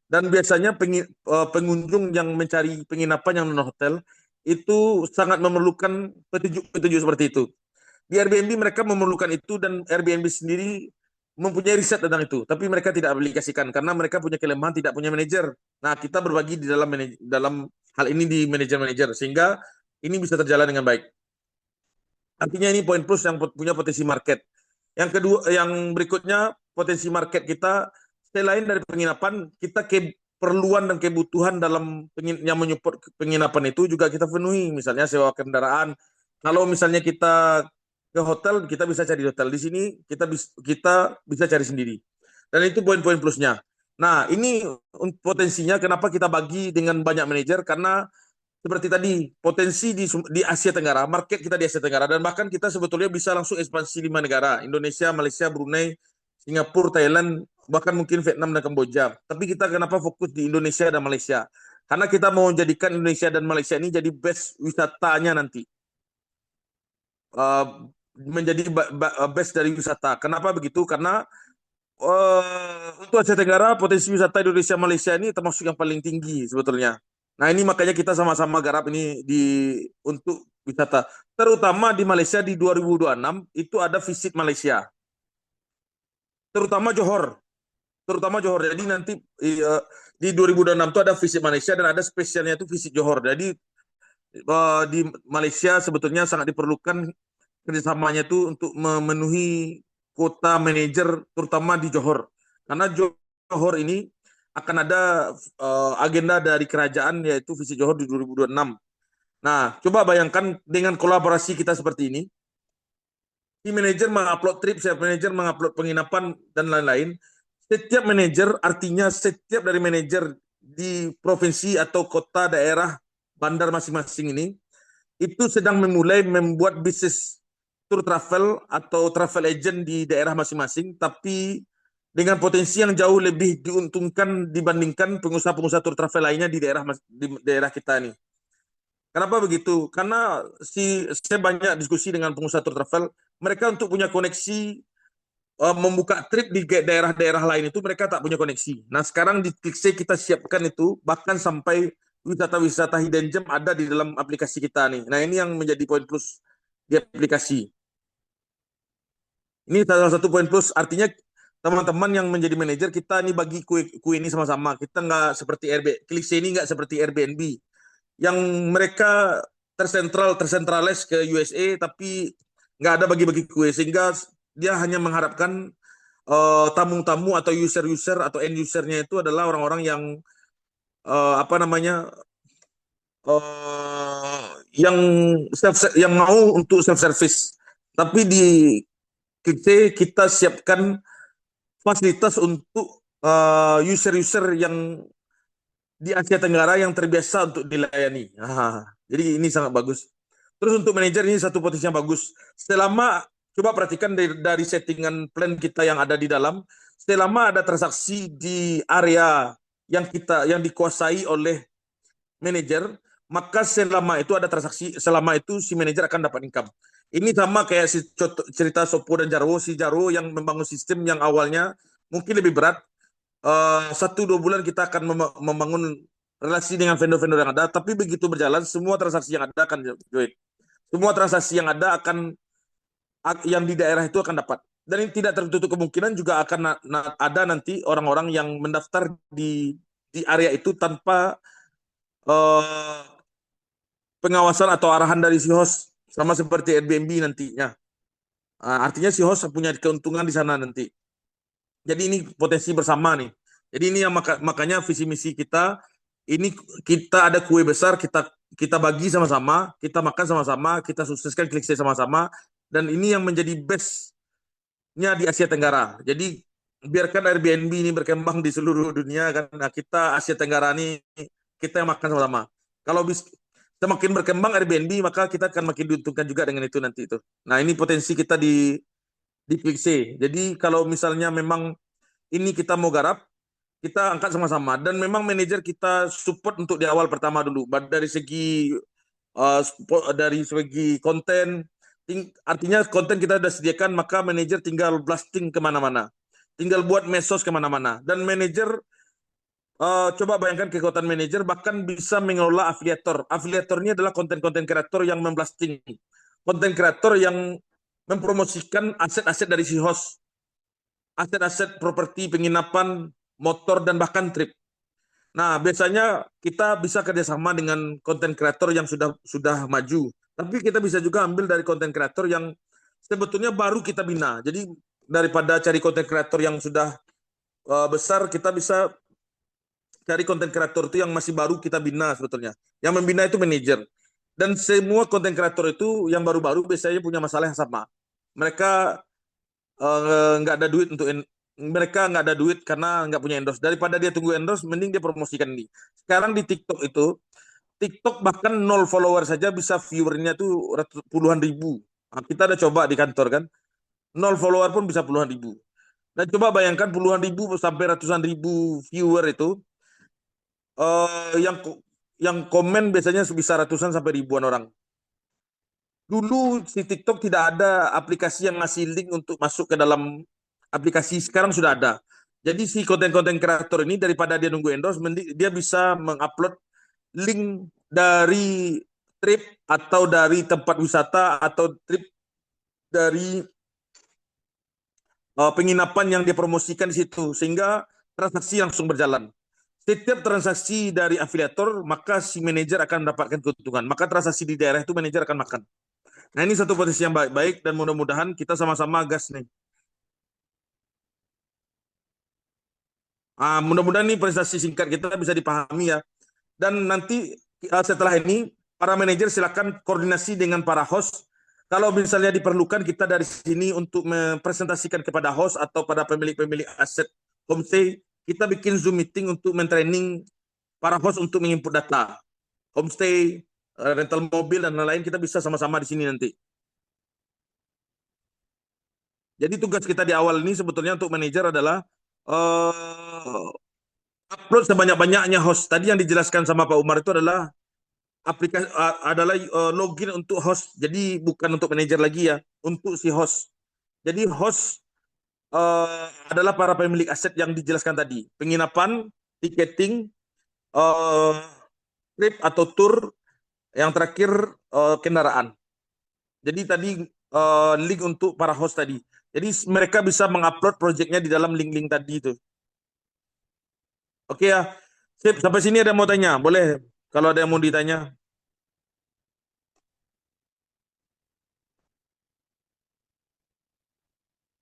Dan biasanya pengunjung yang mencari penginapan yang non hotel itu sangat memerlukan petunjuk-petunjuk seperti itu. Di Airbnb mereka memerlukan itu, dan Airbnb sendiri mempunyai riset tentang itu, tapi mereka tidak aplikasikan karena mereka punya kelemahan tidak punya manajer. Nah, kita berbagi di dalam hal ini di manajer-manajer sehingga ini bisa terjalan dengan baik. Artinya ini poin plus yang punya potensi market. Yang kedua, yang berikutnya potensi market kita selain dari penginapan, kita keperluan dan kebutuhan dalam yang menyupport penginapan itu juga kita penuhi. Misalnya sewa kendaraan. Kalau misalnya kita ke hotel, kita bisa cari hotel. Di sini kita bisa cari sendiri. Dan itu poin-poin plusnya. Nah, ini potensinya kenapa kita bagi dengan banyak manajer, karena seperti tadi, potensi di Asia Tenggara, market kita di Asia Tenggara, dan bahkan kita sebetulnya bisa langsung ekspansi 5 negara, Indonesia, Malaysia, Brunei, Singapura, Thailand, bahkan mungkin Vietnam dan Kamboja. Tapi kita kenapa fokus di Indonesia dan Malaysia? Karena kita mau jadikan Indonesia dan Malaysia ini jadi best wisatanya nanti. Menjadi best dari wisata. Kenapa begitu? Karena untuk Asia Tenggara, potensi wisata Indonesia Malaysia ini termasuk yang paling tinggi sebetulnya. Nah, ini makanya kita sama-sama garap ini untuk wisata. Terutama di Malaysia di 2026 itu ada visit Malaysia. Terutama Johor. Jadi nanti di 2026 itu ada visit Malaysia dan ada spesialnya itu visit Johor. Jadi di Malaysia sebetulnya sangat diperlukan kerjasamanya itu untuk memenuhi kota manajer terutama di Johor. Karena Johor ini akan ada agenda dari kerajaan yaitu visit Johor di 2026. Nah, coba bayangkan dengan kolaborasi kita seperti ini. Si manajer mengupload trip, chef manajer mengupload penginapan dan lain-lain. Setiap manajer, artinya setiap dari manajer di provinsi atau kota, daerah, bandar masing-masing ini, itu sedang membuat bisnis tour travel atau travel agent di daerah masing-masing, tapi dengan potensi yang jauh lebih diuntungkan dibandingkan pengusaha-pengusaha tour travel lainnya di daerah kita ini. Kenapa begitu? Karena saya banyak diskusi dengan pengusaha tour travel, mereka untuk punya koneksi membuka trip di daerah-daerah lain itu mereka tak punya koneksi. Nah, sekarang di Clickstay kita siapkan itu, bahkan sampai wisata-wisata hidden gem ada di dalam aplikasi kita nih. Nah, ini yang menjadi poin plus di aplikasi. Ini salah satu poin plus, artinya teman-teman yang menjadi manajer kita ini bagi kue ini sama-sama. Kita nggak seperti Clickstay ini nggak seperti Airbnb yang mereka tersentralize ke USA tapi nggak ada bagi-bagi kue, sehingga dia hanya mengharapkan tamu-tamu atau user-user atau end usernya itu adalah orang-orang yang yang mau untuk self service. Tapi di kita siapkan fasilitas untuk user-user yang di Asia Tenggara yang terbiasa untuk dilayani. Jadi ini sangat bagus. Terus untuk manajer ini satu potensi yang bagus. Selama coba perhatikan dari settingan plan kita yang ada di dalam, selama ada transaksi di area yang dikuasai oleh manajer, maka selama itu ada transaksi, selama itu si manajer akan dapat income. Ini sama kayak cerita Sopo dan Jarwo. Si Jarwo yang membangun sistem yang awalnya mungkin lebih berat. 1-2 bulan kita akan membangun relasi dengan vendor-vendor yang ada, tapi begitu berjalan semua transaksi yang ada akan join. Semua transaksi yang ada yang di daerah itu akan dapat. Dan ini tidak tertutup kemungkinan juga akan ada nanti orang-orang yang mendaftar di area itu tanpa pengawasan atau arahan dari si host, sama seperti Airbnb nantinya. Artinya si host punya keuntungan di sana nanti. Jadi ini potensi bersama nih. Jadi ini yang makanya visi misi kita ini, kita ada kue besar, kita bagi sama-sama, kita makan sama-sama, kita sukseskan Clickstay sama-sama, dan ini yang menjadi bestnya di Asia Tenggara. Jadi biarkan Airbnb ini berkembang di seluruh dunia, karena kita Asia Tenggara ini kita yang makan sama-sama. Kalau semakin berkembang Airbnb, maka kita akan makin diuntungkan juga dengan itu nanti itu. Nah, ini potensi kita di Clickstay. Jadi kalau misalnya memang ini kita mau garap, kita angkat sama-sama. Dan memang manajer kita support untuk di awal pertama dulu. Dari segi konten, artinya konten kita sudah sediakan, maka manajer tinggal blasting kemana-mana. Tinggal buat medsos kemana-mana. Dan manajer, coba bayangkan kekuatan manajer bahkan bisa mengelola afiliator. Afiliator ini adalah konten-konten kreator yang memblasting. Konten kreator yang mempromosikan aset-aset dari si host. aset-aset properti, penginapan, motor, dan bahkan trip. Nah, biasanya kita bisa kerjasama dengan konten kreator yang sudah maju. Tapi kita bisa juga ambil dari konten kreator yang sebetulnya baru kita bina. Jadi daripada cari konten kreator yang sudah besar, kita bisa cari konten kreator itu yang masih baru kita bina sebetulnya. Yang membina itu manajer. Dan semua konten kreator itu yang baru-baru biasanya punya masalah yang sama. Mereka nggak ada duit mereka nggak ada duit karena nggak punya endorse. Daripada dia tunggu endorse, mending dia promosikan ini. Sekarang di TikTok itu, TikTok bahkan 0 follower saja bisa viewernya tuh puluhan ribu. Nah, kita ada coba di kantor kan, 0 follower pun bisa puluhan ribu. Dan coba bayangkan puluhan ribu sampai ratusan ribu viewer itu, yang komen biasanya bisa ratusan sampai ribuan orang. Dulu si TikTok tidak ada aplikasi yang ngasih link untuk masuk ke dalam aplikasi, sekarang sudah ada. Jadi si konten-konten kreator ini daripada dia nunggu endorse, dia bisa mengupload link dari trip atau dari tempat wisata atau trip dari penginapan yang dia promosikan di situ, sehingga transaksi langsung berjalan. Setiap transaksi dari afiliator, maka si manajer akan mendapatkan keuntungan. Maka transaksi di daerah itu manajer akan makan. Nah, ini satu potensi yang baik dan mudah-mudahan kita sama-sama gas nih. Mudah-mudahan nih prestasi singkat kita bisa dipahami ya. Dan nanti setelah ini para manajer silakan koordinasi dengan para host. Kalau misalnya diperlukan kita dari sini untuk mempresentasikan kepada host atau pada pemilik-pemilik aset homestay, kita bikin Zoom meeting untuk mentraining para host untuk menginput data homestay, rental mobil dan lain-lain. Kita bisa sama-sama di sini nanti. Jadi tugas kita di awal ini sebetulnya untuk manajer adalah upload sebanyak-banyaknya host. Tadi yang dijelaskan sama Pak Umar itu adalah aplikasi adalah login untuk host. Jadi bukan untuk manajer lagi ya, untuk si host. Jadi host adalah para pemilik aset yang dijelaskan tadi. Penginapan, tiketing, trip atau tour, yang terakhir kendaraan. Jadi tadi link untuk para host tadi. Jadi mereka bisa mengupload proyeknya di dalam link-link tadi itu. Oke ya. Sip, sampai sini ada yang mau tanya? Boleh kalau ada yang mau ditanya.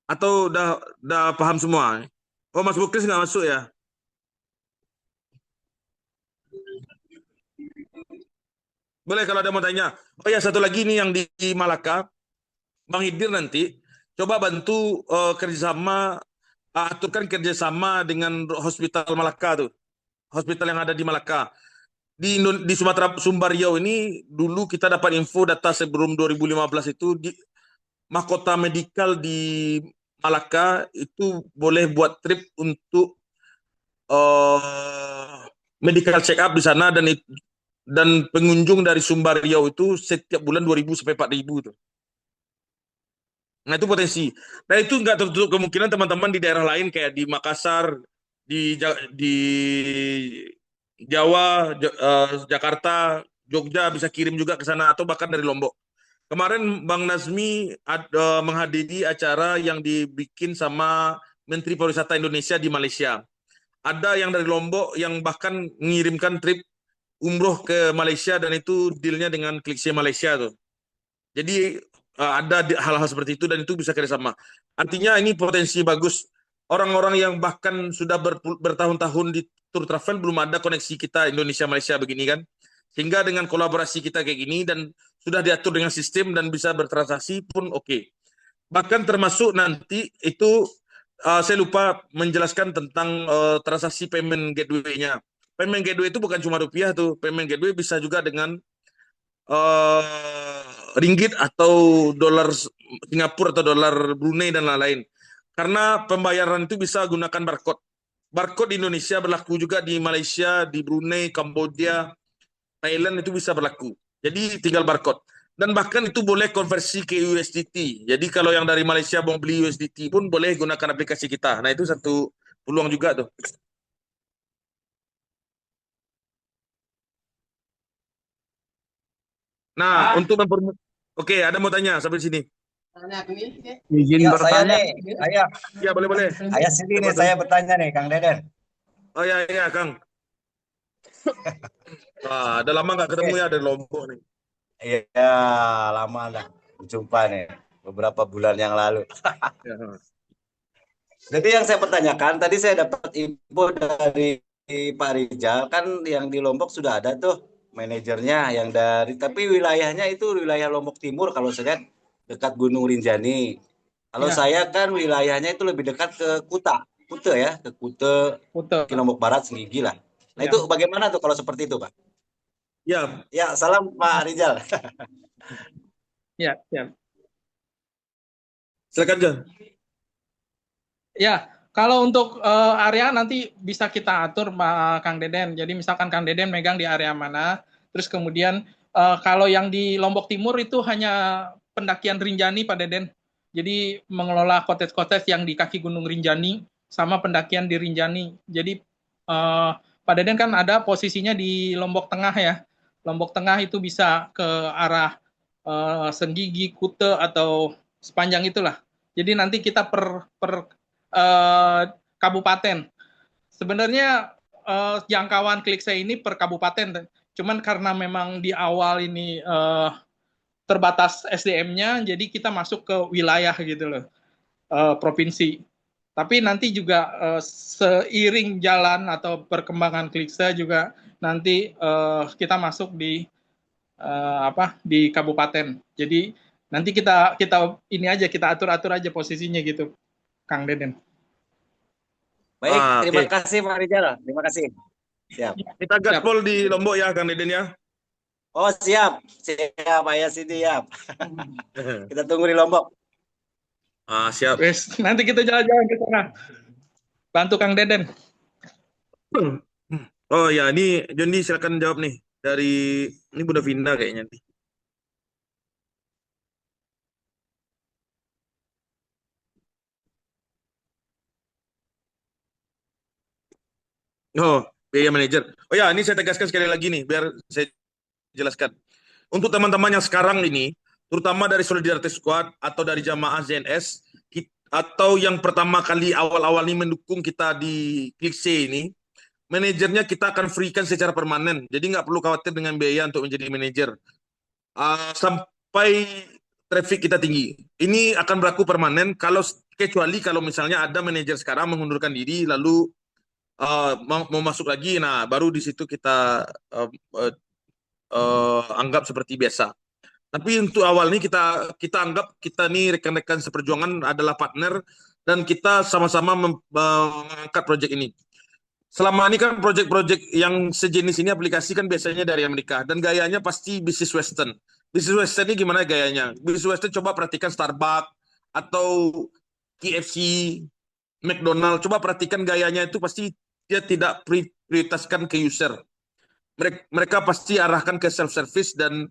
Atau udah paham semua? Oh, Mas Bukris nggak masuk ya? Boleh kalau ada yang mau tanya. Oh ya, satu lagi nih yang di Malaka, Bang Hidir nanti coba bantu kerjasama, aturkan kerjasama dengan Hospital Malaka tuh, hospital yang ada di Malaka. Di Sumatera Sumbar Riau ini dulu kita dapat info data sebelum 2015 itu mahkota medikal di Malaka itu boleh buat trip untuk medical check up di sana, dan pengunjung dari Sumbar Riau itu setiap bulan 2.000 sampai 4.000 tuh. Nah, itu potensi. Nah, itu nggak tertutup kemungkinan teman-teman di daerah lain kayak di Makassar, di Jawa, Jakarta, Jogja bisa kirim juga ke sana atau bahkan dari Lombok. Kemarin Bang Nazmi menghadiri acara yang dibikin sama Menteri Pariwisata Indonesia di Malaysia. Ada yang dari Lombok yang bahkan mengirimkan trip umroh ke Malaysia dan itu dealnya dengan Kliksi Malaysia tuh. Jadi ada hal-hal seperti itu dan itu bisa kerjasama. Artinya ini potensi bagus. Orang-orang yang bahkan sudah bertahun-tahun di tour travel belum ada koneksi kita Indonesia-Malaysia begini kan. Sehingga dengan kolaborasi kita kayak gini dan sudah diatur dengan sistem dan bisa bertransaksi pun oke. Bahkan termasuk nanti itu saya lupa menjelaskan tentang transaksi payment gateway-nya. Payment gateway itu bukan cuma rupiah tuh. Payment gateway bisa juga dengan ringgit atau dolar Singapura atau dolar Brunei dan lain-lain. Karena pembayaran itu bisa gunakan barcode. Barcode di Indonesia berlaku juga di Malaysia, di Brunei, Kamboja, Thailand itu bisa berlaku. Jadi tinggal barcode. Dan bahkan itu boleh konversi ke USDT. Jadi kalau yang dari Malaysia mau beli USDT pun boleh gunakan aplikasi kita. Nah, itu satu peluang juga tuh. Nah, untuk Oke, ada mau tanya sampai sini. Izin Ya, saya bertanya. nih, Ya, boleh. saya sendiri nih, Siapa tuh? saya bertanya nih, Kang Deden. Oh ya, Kang. Udah lama nggak ketemu Oke. ya dari Lombok nih. Iya, lama dah berjumpa nih, beberapa bulan yang lalu. Ya. Jadi yang saya pertanyakan, tadi saya dapat info dari Pak Rijal, kan yang di Lombok sudah ada tuh manajernya yang tapi wilayahnya itu wilayah Lombok Timur kalau saya lihat dekat Gunung Rinjani. Kalau Ya, saya kan wilayahnya itu lebih dekat ke Kute ya, ke Kute, Kuta. ke Lombok Barat, Senggigi lah. Nah Ya, itu bagaimana tuh kalau seperti itu, Pak? Ya, Ya, salam Pak Rijal. ya, ya. silakan Jan. Ya, kalau untuk area nanti bisa kita atur Pak Kang Deden. Jadi misalkan Kang Deden megang di area mana, terus kemudian kalau yang di Lombok Timur itu hanya pendakian Rinjani Pak Deden. Jadi mengelola cottage-cottage yang di kaki Gunung Rinjani sama pendakian di Rinjani. Jadi Pak Deden kan ada posisinya di Lombok Tengah ya. Lombok Tengah itu bisa ke arah Senggigi, Kute atau sepanjang itulah. Jadi nanti kita per kabupaten. Sebenarnya jangkauan klik saya ini per kabupaten, cuman karena memang di awal ini terbatas SDM-nya, jadi kita masuk ke wilayah gitu loh, provinsi. Tapi nanti juga seiring jalan atau perkembangan Kliksa juga nanti kita masuk di di kabupaten. Jadi nanti kita ini aja kita atur-atur aja posisinya gitu, Kang Deden. Baik, terima Oke. kasih Pak Rijal. Terima kasih. Siap. Kita gaspol di Lombok ya, Kang Deden ya. Oh, siap. Siap, Ayah Sidi, siap. Kita tunggu di Lombok. Siap. Wes, nanti kita jalan-jalan ke sana. Bantu Kang Deden. Oh ya, ini Jondi silakan jawab nih. Ini Bunda Vinda kayaknya nih. Oh, biaya manajer. Oh ya, ini saya tegaskan sekali lagi nih, biar saya jelaskan. Untuk teman-teman yang sekarang ini, terutama dari Solidarity Squad atau dari jamaah ZNS, atau yang pertama kali awal-awal ini mendukung kita di Klik C ini, manajernya kita akan free-kan secara permanen. Jadi nggak perlu khawatir dengan biaya untuk menjadi manajer. Sampai traffic kita tinggi. Ini akan berlaku permanen kecuali kalau misalnya ada manajer sekarang mengundurkan diri lalu mau masuk lagi, nah baru di situ kita anggap seperti biasa. Tapi untuk awal ini kita anggap kita nih rekan-rekan seperjuangan adalah partner dan kita sama-sama mengangkat proyek ini. Selama ini kan proyek-proyek yang sejenis ini aplikasi kan biasanya dari Amerika dan gayanya pasti bisnis Western. Bisnis Western ini gimana gayanya? Bisnis Western coba perhatikan Starbucks atau KFC, McDonald, coba perhatikan gayanya itu pasti dia tidak prioritaskan ke user. Mereka pasti arahkan ke self-service dan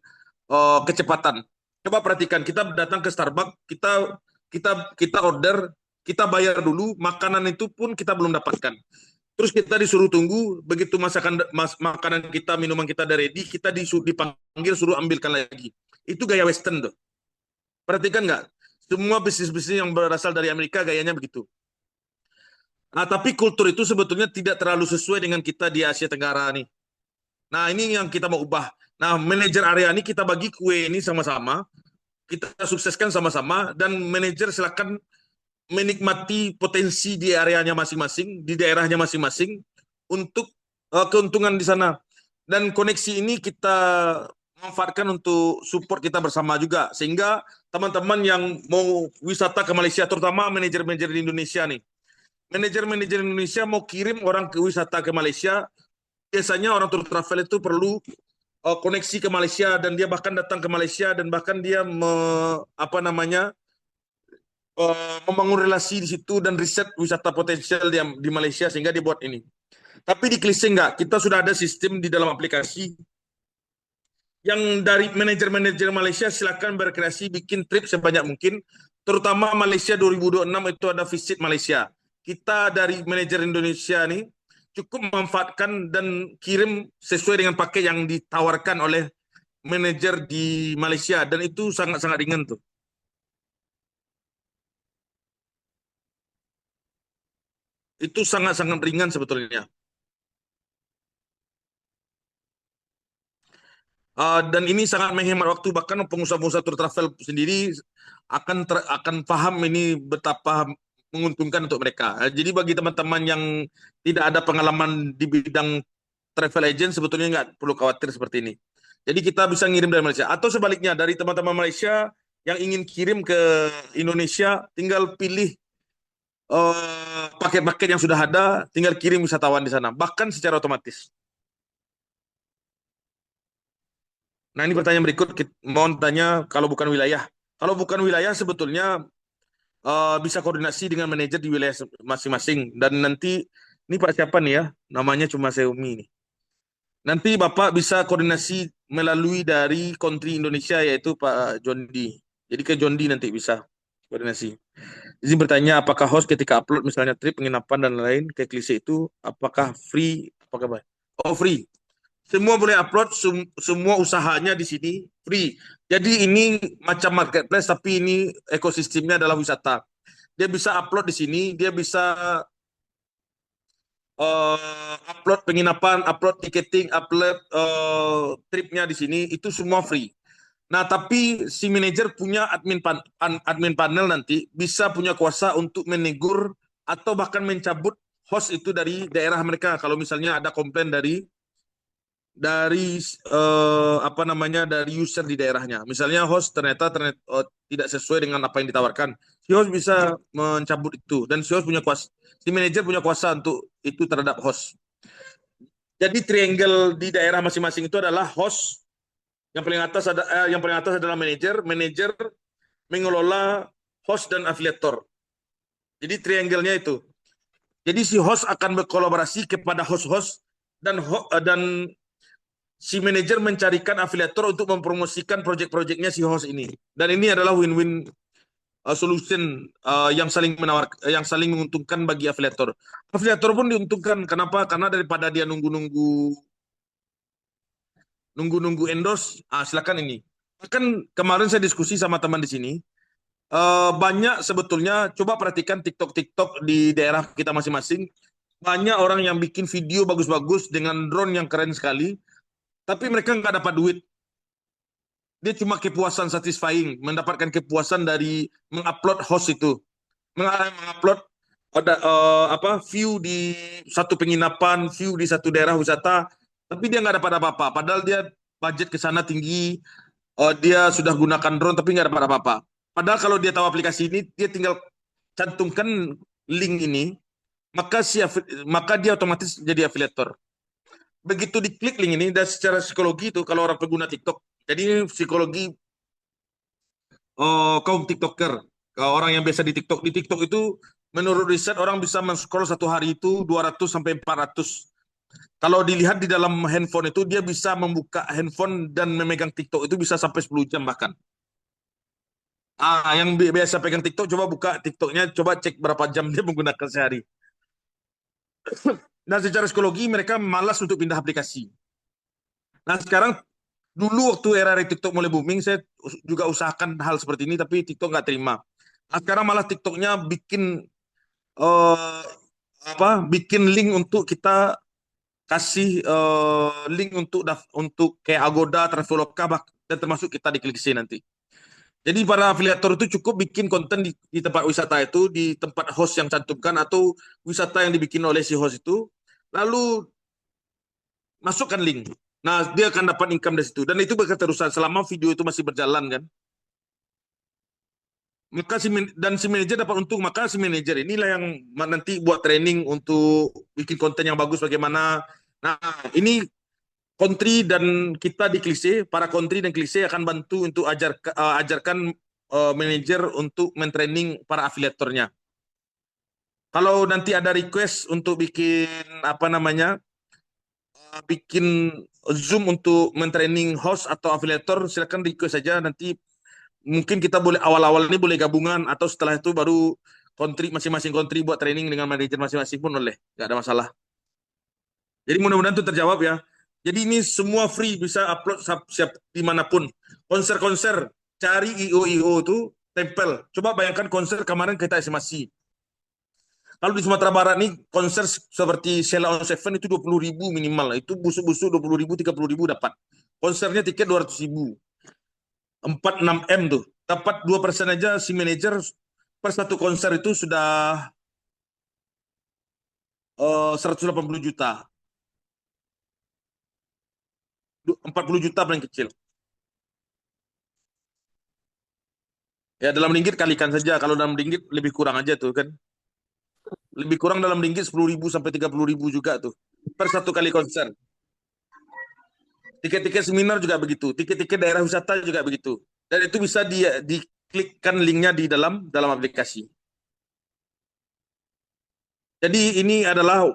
kecepatan. Coba perhatikan, kita datang ke Starbucks, kita order, kita bayar dulu, makanan itu pun kita belum dapatkan. Terus kita disuruh tunggu, begitu makanan kita, minuman kita udah ready, kita dipanggil suruh ambilkan lagi. Itu gaya Western tuh. Perhatikan nggak? Semua bisnis-bisnis yang berasal dari Amerika gayanya begitu. Nah, tapi kultur itu sebetulnya tidak terlalu sesuai dengan kita di Asia Tenggara nih. Nah, ini yang kita mau ubah. Nah, manajer area ini kita bagi kue ini sama-sama, kita sukseskan sama-sama, dan manajer silakan menikmati potensi di areanya masing-masing, di daerahnya masing-masing, untuk keuntungan di sana. Dan koneksi ini kita manfaatkan untuk support kita bersama juga, sehingga teman-teman yang mau wisata ke Malaysia, terutama manajer-manajer di Indonesia nih, manajer-manajer Indonesia mau kirim orang ke wisata ke Malaysia, biasanya orang tour travel itu perlu koneksi ke Malaysia, dan dia bahkan datang ke Malaysia dan bahkan dia membangun relasi di situ dan riset wisata potensial di Malaysia sehingga dia buat ini. Tapi di Klik C enggak, kita sudah ada sistem di dalam aplikasi yang dari manajer-manajer Malaysia silakan berkreasi bikin trip sebanyak mungkin, terutama Malaysia 2026 itu ada visit Malaysia. Kita dari manajer Indonesia nih cukup memanfaatkan dan kirim sesuai dengan paket yang ditawarkan oleh manajer di Malaysia, dan itu sangat-sangat ringan tuh. Itu sangat-sangat ringan sebetulnya. Dan ini sangat menghemat waktu, bahkan pengusaha-pengusaha tour travel sendiri akan paham ini betapa menguntungkan untuk mereka. Jadi bagi teman-teman yang tidak ada pengalaman di bidang travel agent, sebetulnya nggak perlu khawatir seperti ini. Jadi kita bisa ngirim dari Malaysia. Atau sebaliknya, dari teman-teman Malaysia yang ingin kirim ke Indonesia, tinggal pilih paket-paket yang sudah ada, tinggal kirim wisatawan di sana, bahkan secara otomatis. Nah, ini pertanyaan berikut, mohon tanya kalau bukan wilayah. Kalau bukan wilayah sebetulnya bisa koordinasi dengan manajer di wilayah masing-masing. Dan nanti, ini Pak siapa nih ya? Namanya cuma Seumi nih. Nanti Bapak bisa koordinasi melalui dari country Indonesia, yaitu Pak Jondi. Jadi ke Jondi nanti bisa koordinasi. Izin bertanya, apakah host ketika upload misalnya trip, penginapan, dan lain ke klise itu, apakah free? Apakah baik? Oh, free. Semua boleh upload, semua usahanya di sini free. Jadi ini macam marketplace, tapi ini ekosistemnya adalah wisata. Dia bisa upload di sini, dia bisa upload penginapan, upload ticketing, upload tripnya di sini, itu semua free. Nah, tapi si manajer punya admin panel nanti bisa punya kuasa untuk menegur atau bahkan mencabut host itu dari daerah mereka kalau misalnya ada komplain dari apa namanya, dari user di daerahnya. Misalnya host ternyata tidak sesuai dengan apa yang ditawarkan. Si host bisa mencabut itu, dan si host punya kuasa, si manajer punya kuasa untuk itu terhadap host. Jadi triangle di daerah masing-masing itu adalah host, yang paling atas adalah manajer, manajer mengelola host dan afiliator. Jadi triangle-nya itu. Jadi si host akan berkolaborasi kepada host-host, dan si manajer mencarikan afiliator untuk mempromosikan proyek-proyeknya si host ini. Dan ini adalah win-win solution yang saling menguntungkan bagi afiliator. Afiliator pun diuntungkan. Kenapa? Karena daripada dia nunggu endorse, silakan ini. Kan kemarin saya diskusi sama teman di sini, banyak sebetulnya, coba perhatikan TikTok di daerah kita masing-masing, banyak orang yang bikin video bagus-bagus dengan drone yang keren sekali, tapi mereka nggak dapat duit. Dia cuma kepuasan satisfying, mendapatkan kepuasan dari mengupload host itu, mengupload view di satu penginapan, view di satu daerah wisata, tapi dia nggak dapat apa-apa. Padahal dia budget ke sana tinggi, dia sudah gunakan drone tapi nggak dapat apa-apa. Padahal kalau dia tahu aplikasi ini, dia tinggal cantumkan link ini, maka dia otomatis jadi afiliator. Begitu diklik link ini, dan secara psikologi itu kalau orang pengguna TikTok, jadi ini psikologi kaum TikToker, orang yang biasa di TikTok itu menurut riset orang bisa men-scroll satu hari itu 200 sampai 400. Kalau dilihat di dalam handphone itu, dia bisa membuka handphone dan memegang TikTok itu bisa sampai 10 jam bahkan. Yang biasa pegang TikTok, coba buka TikToknya, coba cek berapa jam dia menggunakan sehari. Nah, secara psikologi mereka malas untuk pindah aplikasi. Nah, sekarang, dulu waktu era TikTok mulai booming, saya juga usahakan hal seperti ini, tapi TikTok nggak terima. Nah, sekarang malah TikToknya bikin link untuk kita kasih link untuk kayak Agoda, Traveloka, dan termasuk kita di Klik nanti. Jadi para afiliator itu cukup bikin konten di tempat wisata itu, di tempat host yang cantumkan, atau wisata yang dibikin oleh si host itu, lalu masukkan link. Nah, dia akan dapat income dari situ. Dan itu berketerusan selama video itu masih berjalan kan. Maka si manajer dapat untung. Maka si manajer inilah yang nanti buat training untuk bikin konten yang bagus bagaimana. Nah, ini country dan kita di Klise, para country dan Klise akan bantu untuk ajarkan manajer untuk mentraining para afiliatornya. Kalau nanti ada request untuk bikin bikin Zoom untuk mentraining host atau afiliator, silakan request saja. Nanti mungkin kita boleh awal-awal ini boleh gabungan, atau setelah itu baru masing-masing country buat training dengan manajer masing-masing pun boleh, nggak ada masalah. Jadi mudah-mudahan itu terjawab ya. Jadi ini semua free, bisa upload siap dimanapun. Konser-konser, cari IO itu tempel. Coba bayangkan konser kemarin kita estimasi. Kalau di Sumatera Barat nih konser seperti Sheila on Seven itu 20.000 minimal. Itu busuk-busuk 20.000, 30.000 dapat. Konsernya tiket 200.000. 46 M tuh. Dapat 2% aja si manajer per satu konser itu sudah 180 juta. 40 juta paling kecil. Ya dalam ringgit kalikan saja. Kalau dalam ringgit lebih kurang aja tuh kan. Lebih kurang dalam ringgit 10.000 sampai 30.000 juga tuh. Per satu kali konser. Tiket-tiket seminar juga begitu. Tiket-tiket daerah wisata juga begitu. Dan itu bisa diklikkan linknya di dalam aplikasi. Jadi ini adalah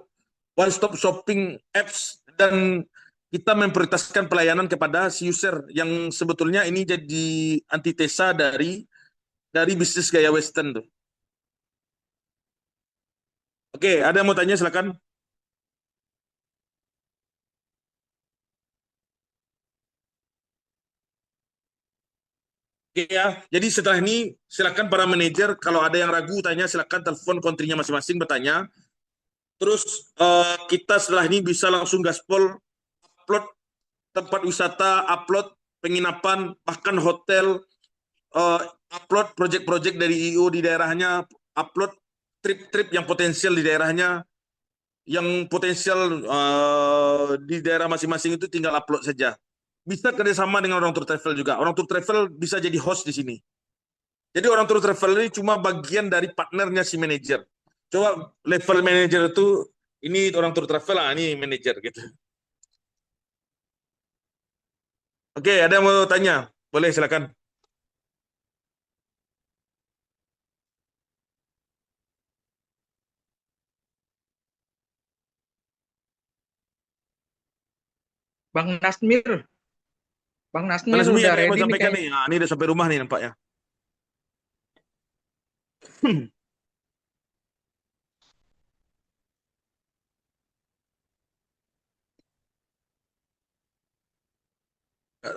one stop shopping apps dan kita memprioritaskan pelayanan kepada si user yang sebetulnya ini jadi antitesa dari bisnis gaya western tuh. Oke, ada yang mau tanya silakan. Oke ya, jadi setelah ini silakan para manajer kalau ada yang ragu tanya silakan telepon kontrinya masing-masing bertanya. Terus kita setelah ini bisa langsung gaspol upload tempat wisata, upload penginapan, bahkan hotel, upload project-project dari IO di daerahnya, upload trip-trip yang potensial di daerahnya, yang potensial di daerah masing-masing itu tinggal upload saja. Bisa kerjasama dengan orang tour travel juga. Orang tour travel bisa jadi host di sini. Jadi orang tour travel ini cuma bagian dari partnernya si manajer. Coba level manajer itu ini orang tour travel, ini manajer gitu. Oke, ada yang mau tanya? Boleh silakan. Bang Nasmir Mana udah yang mau ready nih sampaikan kayaknya. nih? Nah, ini udah sampai rumah nih nampaknya.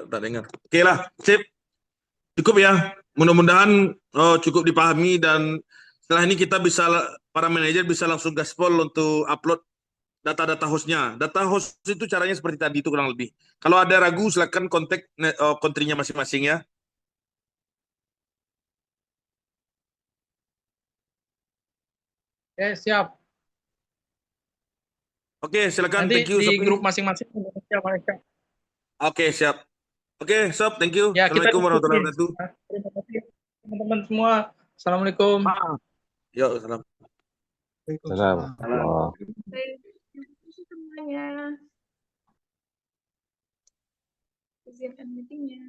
Udah dengar. Oke lah, sip. Cukup ya. Mudah-mudahan cukup dipahami dan setelah ini kita bisa para manajer bisa langsung gaspol untuk upload data-data hostnya. Data host itu caranya seperti tadi itu kurang lebih. Kalau ada ragu silakan kontak kontrinya masing-masing ya. Siap. Oke, silakan. Nanti Thank you, di Sopri. grup masing-masing Indonesia, Malaysia. Oke, siap. Oke, Sob, thank you. Ya, kita Assalamualaikum warahmatullahi diskusi. wabarakatuh. Terima kasih teman-teman semua. Assalamualaikum. Yuk, salam. Salam. Terima kasih semuanya. Izinkan meetingnya.